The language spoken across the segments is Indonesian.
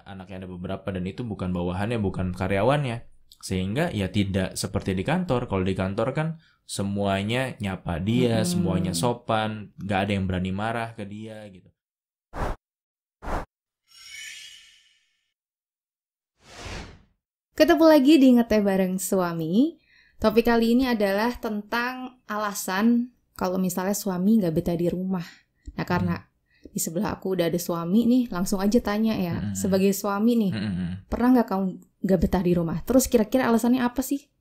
anaknya ada beberapa dan itu bukan bawahannya, bukan karyawannya. Sehingga ya tidak seperti di kantor. Kalau di kantor kan semuanya nyapa dia, semuanya sopan, gak ada yang berani marah ke dia gitu. Ketemu lagi di Ngeteh Bareng Suami. Topik kali ini adalah tentang alasan kalau misalnya suami gak betah di rumah. Nah karena di sebelah aku udah ada suami nih, langsung aja tanya ya. Sebagai suami nih, pernah gak kamu gak betah di rumah? Terus kira-kira alasannya apa sih?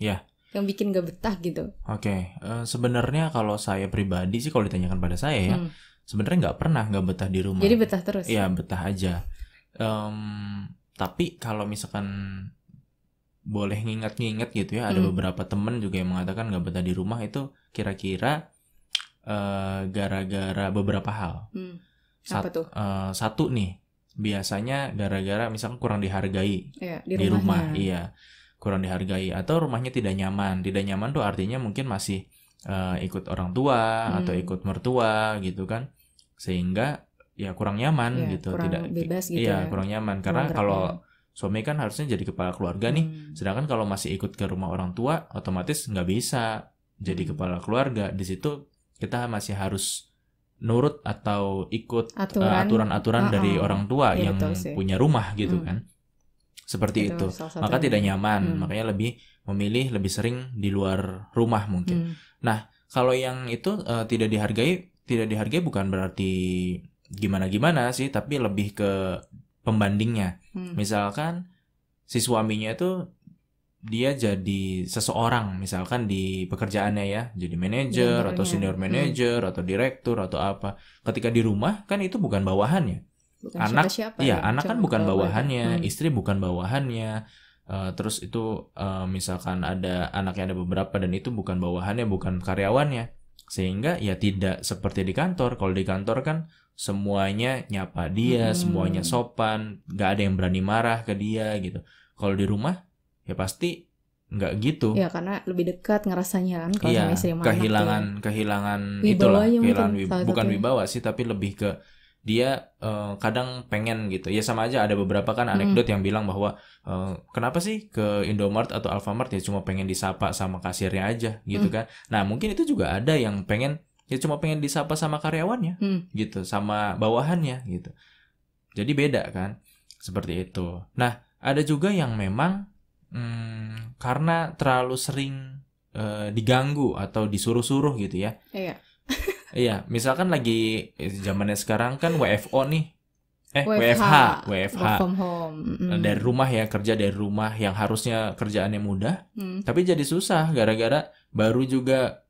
Ya. Yang bikin gak betah gitu. Oke, sebenarnya kalau saya pribadi sih, kalau ditanyakan pada saya ya, sebenarnya nggak pernah nggak betah di rumah. Jadi betah terus? Iya, betah aja. Tapi kalau misalkan boleh nginget-nginget gitu ya, ada beberapa temen juga yang mengatakan nggak betah di rumah itu kira-kira gara-gara beberapa hal. Apa tuh? Satu nih, biasanya gara-gara misalkan kurang dihargai di rumah. Iya. Kurang dihargai atau rumahnya tidak nyaman. Tidak nyaman tuh artinya mungkin masih ikut orang tua atau ikut mertua gitu kan, sehingga ya kurang nyaman gitu, kurang tidak bebas gitu kurang nyaman karena kalau suami kan harusnya jadi kepala keluarga nih, sedangkan kalau masih ikut ke rumah orang tua otomatis nggak bisa jadi kepala keluarga. Di situ kita masih harus nurut atau ikut aturan-aturan dari orang tua yang punya rumah gitu kan. Seperti itu. Maka tidak nyaman, makanya lebih memilih lebih sering di luar rumah mungkin. Nah, kalau yang itu tidak dihargai bukan berarti gimana-gimana sih, tapi lebih ke pembandingnya. Misalkan si suaminya itu dia jadi seseorang, misalkan di pekerjaannya ya, jadi manajer atau senior manager atau direktur atau apa. Ketika di rumah kan itu bukan bawahannya. Anak kan bukan bawahannya, istri bukan bawahannya, terus itu misalkan ada anaknya ada beberapa dan itu bukan bawahannya, bukan karyawannya, sehingga ya tidak seperti di kantor. Kalau di kantor kan semuanya nyapa dia, semuanya sopan, gak ada yang berani marah ke dia gitu. Kalau di rumah ya pasti nggak gitu. Ya karena lebih dekat ngerasanya kan kalau sama istri sama kehilangan itulah, bukan wibawa sih, tapi lebih ke dia kadang pengen gitu. Ya sama aja, ada beberapa kan anekdot yang bilang bahwa kenapa sih ke Indomart atau Alfamart ya cuma pengen disapa sama kasirnya aja gitu kan. Nah mungkin itu juga ada yang pengen ya cuma pengen disapa sama karyawannya gitu, sama bawahannya gitu. Jadi beda kan, seperti itu. Nah ada juga yang memang karena terlalu sering diganggu atau disuruh-suruh gitu ya. Iya, misalkan lagi zamannya sekarang kan WFO nih. WFH. Work from home. Dari rumah ya, kerja dari rumah yang harusnya kerjaannya mudah, tapi jadi susah gara-gara baru juga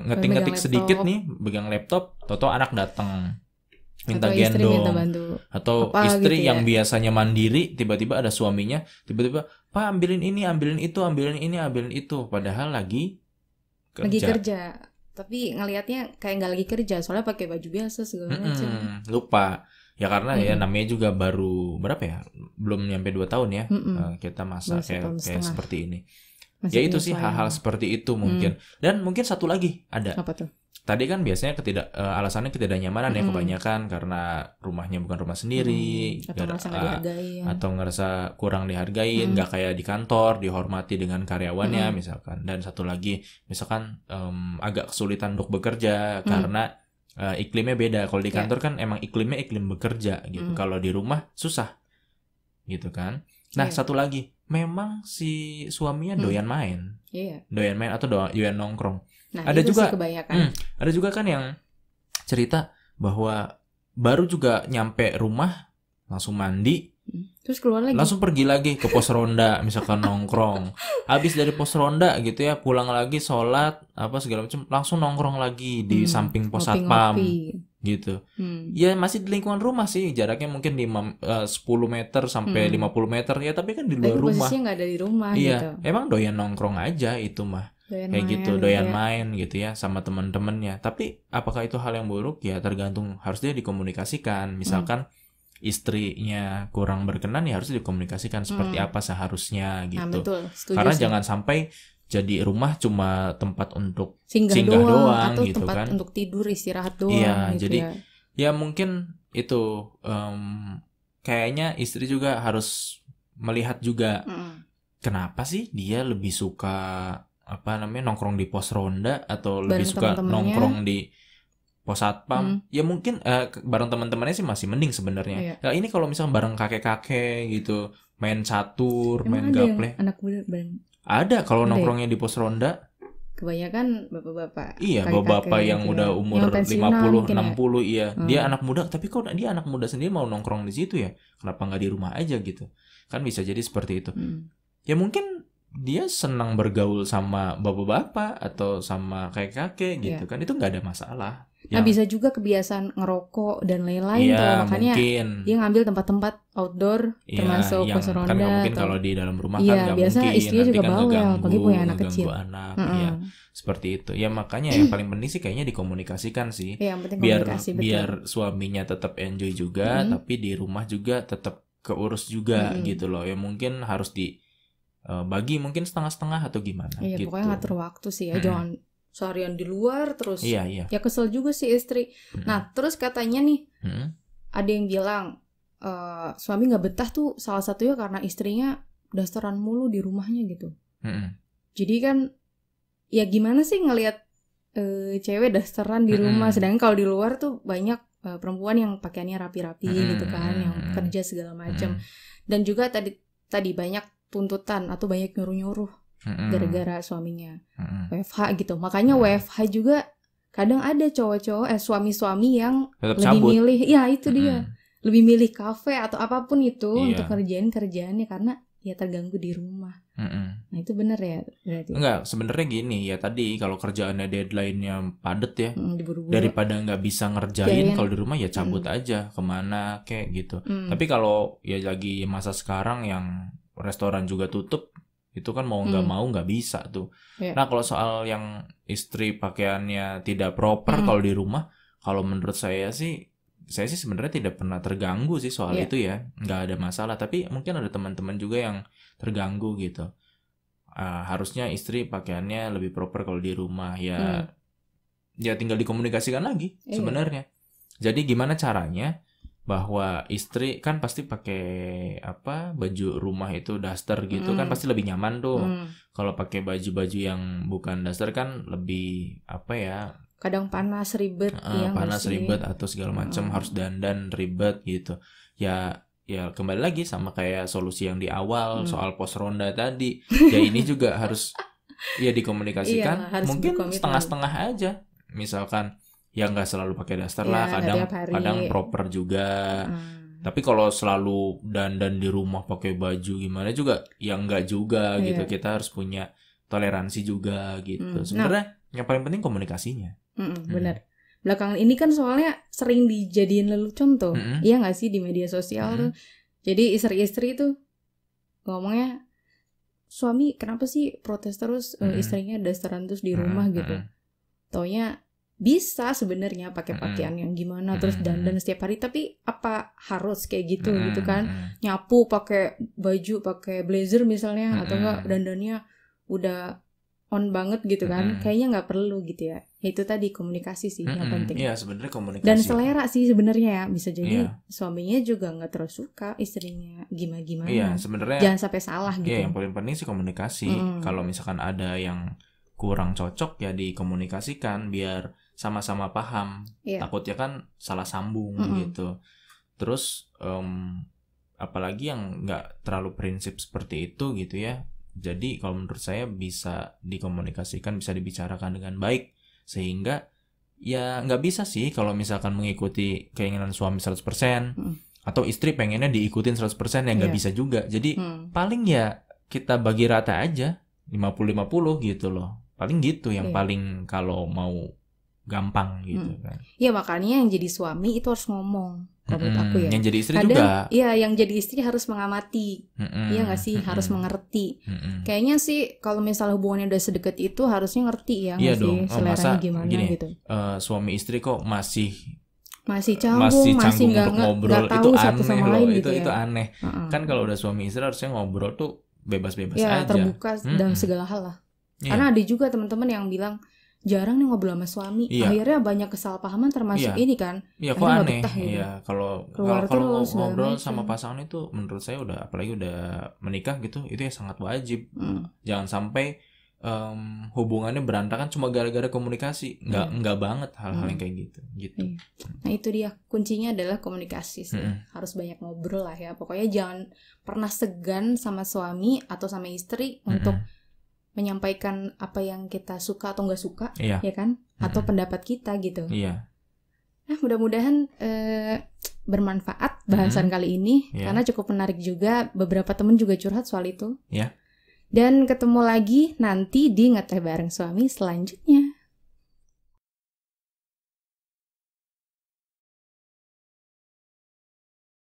ngetik-ngetik sedikit nih, pegang laptop, toto anak datang minta gendong, atau istri gitu yang biasanya mandiri tiba-tiba ada suaminya, tiba-tiba Pak ambilin ini, ambilin itu, ambilin ini, ambilin itu, padahal lagi kerja. Tapi ngelihatnya kayak nggak lagi kerja, soalnya pakai baju biasa segala macam. Lupa ya karena ya namanya juga baru berapa ya, belum nyampe 2 tahun ya kita masa kayak seperti ini. Masih ya itu sih hal-hal seperti itu mungkin. Dan mungkin satu lagi ada. Apa tuh? Tadi kan biasanya alasannya ketidaknyamanan ya kebanyakan karena rumahnya bukan rumah sendiri, atau ngerasa kurang dihargai, nggak kayak di kantor dihormati dengan karyawannya misalkan. Dan satu lagi misalkan agak kesulitan untuk bekerja karena iklimnya beda. Kalau di kantor kan emang iklimnya iklim bekerja gitu. Kalau di rumah susah gitu kan. Nah satu lagi, memang si suaminya doyan main, doyan main atau doyan nongkrong. Nah, ada juga kan yang cerita bahwa baru juga nyampe rumah langsung mandi, terus keluar lagi, langsung pergi lagi ke pos ronda misalkan nongkrong. Habis dari pos ronda gitu ya, pulang lagi sholat apa segala macam, langsung nongkrong lagi di samping pos satpam gitu. Ya masih di lingkungan rumah sih, jaraknya mungkin 10 meter sampai 50 meter ya, tapi kan di luar rumah. Posisinya nggak ada di rumah gitu. Emang doyan nongkrong aja itu mah. Doyan main gitu ya sama teman-temannya. Tapi apakah itu hal yang buruk? Ya tergantung, harusnya dikomunikasikan. Misalkan istrinya kurang berkenan ya harus dikomunikasikan seperti apa seharusnya gitu. Nah, betul. Karena jangan sampai jadi rumah cuma tempat untuk singgah doang atau gitu tempat kan. untuk tidur istirahat doang. Iya, gitu jadi ya mungkin itu kayaknya istri juga harus melihat juga kenapa sih dia lebih suka nongkrong di pos ronda atau lebih suka nongkrong di pos satpam. Ya mungkin bareng teman-temannya sih masih mending sebenarnya. Nah, ini kalau misalnya bareng kakek-kakek gitu, main catur, main gaple. Anak muda bareng. Ada kalau nongkrongnya di pos ronda. Kebanyakan bapak-bapak. Iya, bapak-bapak yang udah umur 50, 60 iya. Dia anak muda, tapi kok dia anak muda sendiri mau nongkrong di situ ya? Kenapa nggak di rumah aja gitu? Kan bisa jadi seperti itu. Ya mungkin dia senang bergaul sama bapak-bapak atau sama kakek-kakek gitu kan. Itu nggak ada masalah. Nah, bisa juga kebiasaan ngerokok dan lain-lain tuh. Makanya mungkin dia ngambil tempat-tempat outdoor termasuk pos ronda. Kan nggak mungkin kalau di dalam rumah kan nggak mungkin. Biasa istrinya juga bawel, apalagi punya anak kecil. Ya, seperti itu. Ya makanya yang paling penting sih kayaknya dikomunikasikan sih. Yang penting biar suaminya tetap enjoy juga, tapi di rumah juga tetap keurus juga gitu loh. Ya mungkin harus bagi mungkin setengah-setengah atau gimana gitu. Pokoknya ngatur waktu sih ya, jangan seharian di luar terus. Ya kesel juga sih istri. Nah terus katanya nih ada yang bilang suami nggak betah tuh salah satunya karena istrinya dasteran mulu di rumahnya gitu. Jadi kan ya gimana sih ngelihat cewek dasteran di rumah, sedangkan kalau di luar tuh banyak perempuan yang pakaiannya rapi-rapi gitu kan, yang kerja segala macam. Dan juga tadi banyak tuntutan atau banyak nyuruh-nyuruh gara-gara suaminya WFH gitu. Makanya WFH juga kadang ada cowok-cowok suami-suami yang tetap lebih cabut. milih, ya itu dia, lebih milih kafe atau apapun itu untuk kerjaannya karena ya terganggu di rumah. Nah itu benar ya berarti? Enggak, sebenarnya gini ya, tadi kalau kerjaannya deadline-nya padet ya, diburu-buru. Daripada nggak bisa ngerjain kalau di rumah ya cabut aja kemana kayak gitu. Tapi kalau ya lagi masa sekarang yang restoran juga tutup, itu kan mau nggak mau nggak bisa tuh. Nah kalau soal yang istri pakaiannya tidak proper kalau di rumah, kalau menurut saya sih sebenarnya tidak pernah terganggu sih soal itu ya, nggak ada masalah. Tapi mungkin ada teman-teman juga yang terganggu gitu. Harusnya istri pakaiannya lebih proper kalau di rumah ya. Ya tinggal dikomunikasikan lagi sebenarnya. Jadi gimana caranya bahwa istri kan pasti pakai baju rumah itu daster gitu kan pasti lebih nyaman tuh. Kalau pakai baju-baju yang bukan daster kan lebih kadang panas ribet ribet atau segala macam, harus dandan ribet gitu. Ya kembali lagi sama kayak solusi yang di awal soal pos ronda tadi. Ya ini juga harus ya dikomunikasikan. Mungkin setengah-setengah aja. Misalkan ya nggak selalu pakai daster lah, kadang proper juga. Tapi kalau selalu dandan di rumah pakai baju gimana juga, ya nggak juga gitu. Kita harus punya toleransi juga gitu. Sebenarnya yang paling penting komunikasinya. Benar. Belakangan ini kan soalnya sering dijadiin lelucon tuh, iya nggak sih di media sosial tuh. Jadi istri-istri tuh ngomongnya, suami kenapa sih protes terus istrinya dasteran terus di rumah gitu. Taunya bisa sebenarnya pakai pakaian yang gimana terus dandan setiap hari, tapi apa harus kayak gitu gitu kan, nyapu pakai baju pakai blazer misalnya atau enggak dandannya udah on banget gitu kan, kayaknya nggak perlu gitu ya. Itu tadi komunikasi sih yang penting. Iya sebenarnya komunikasi dan selera sih sebenarnya ya, bisa jadi suaminya juga nggak terus suka istrinya gimana. Iya sebenarnya jangan sampai salah gitu. Iya yang paling penting sih komunikasi. Kalau misalkan ada yang kurang cocok ya dikomunikasikan biar sama-sama paham. Takutnya kan salah sambung gitu. Terus apalagi yang nggak terlalu prinsip seperti itu gitu ya. Jadi kalau menurut saya bisa dikomunikasikan, bisa dibicarakan dengan baik, sehingga ya nggak bisa sih kalau misalkan mengikuti keinginan suami 100% atau istri pengennya diikutin 100% ya nggak bisa juga. Jadi paling ya kita bagi rata aja 50-50 gitu loh. Paling gitu yang paling kalau mau gampang gitu kan. Iya makanya yang jadi suami itu harus ngomong. Kalau menurut aku ya. Yang jadi istri kadang, juga. Iya yang jadi istri harus mengamati. Iya nggak sih, harus mengerti. Kayaknya sih kalau misalnya hubungannya udah sedekat itu harusnya ngerti ya. Iya dong. Seleranya gimana gini, gitu. Suami istri kok masih canggung masih untuk ngobrol, tahu itu satu aneh sama loh. lain Itu gitu ya. aneh. Kan kalau udah suami istri harusnya ngobrol tuh bebas-bebas ya, aja. Terbuka dalam segala hal lah. Karena ada juga teman-teman yang bilang jarang nih ngobrol sama suami. Iya. Akhirnya banyak kesalahpahaman termasuk Iya. ini kan. Iya, kok Akhirnya nggak aneh. betah gitu. Iya, kalau Keluar terus, segala ngobrol macam. sama pasangan itu menurut saya apalagi udah menikah gitu, itu ya sangat wajib. Jangan sampai hubungannya berantakan cuma gara-gara komunikasi. Nggak banget hal-hal yang kayak gitu. Iya. Nah itu dia, kuncinya adalah komunikasi sih. Harus banyak ngobrol lah ya. Pokoknya jangan pernah segan sama suami atau sama istri untuk menyampaikan apa yang kita suka atau nggak suka, Iya. ya kan? Atau pendapat kita gitu. Iya. Nah mudah-mudahan bermanfaat bahasan kali ini, Iya. karena cukup menarik juga. Beberapa temen juga curhat soal itu. Iya. Dan ketemu lagi nanti di Ngeteh Bareng Suami selanjutnya.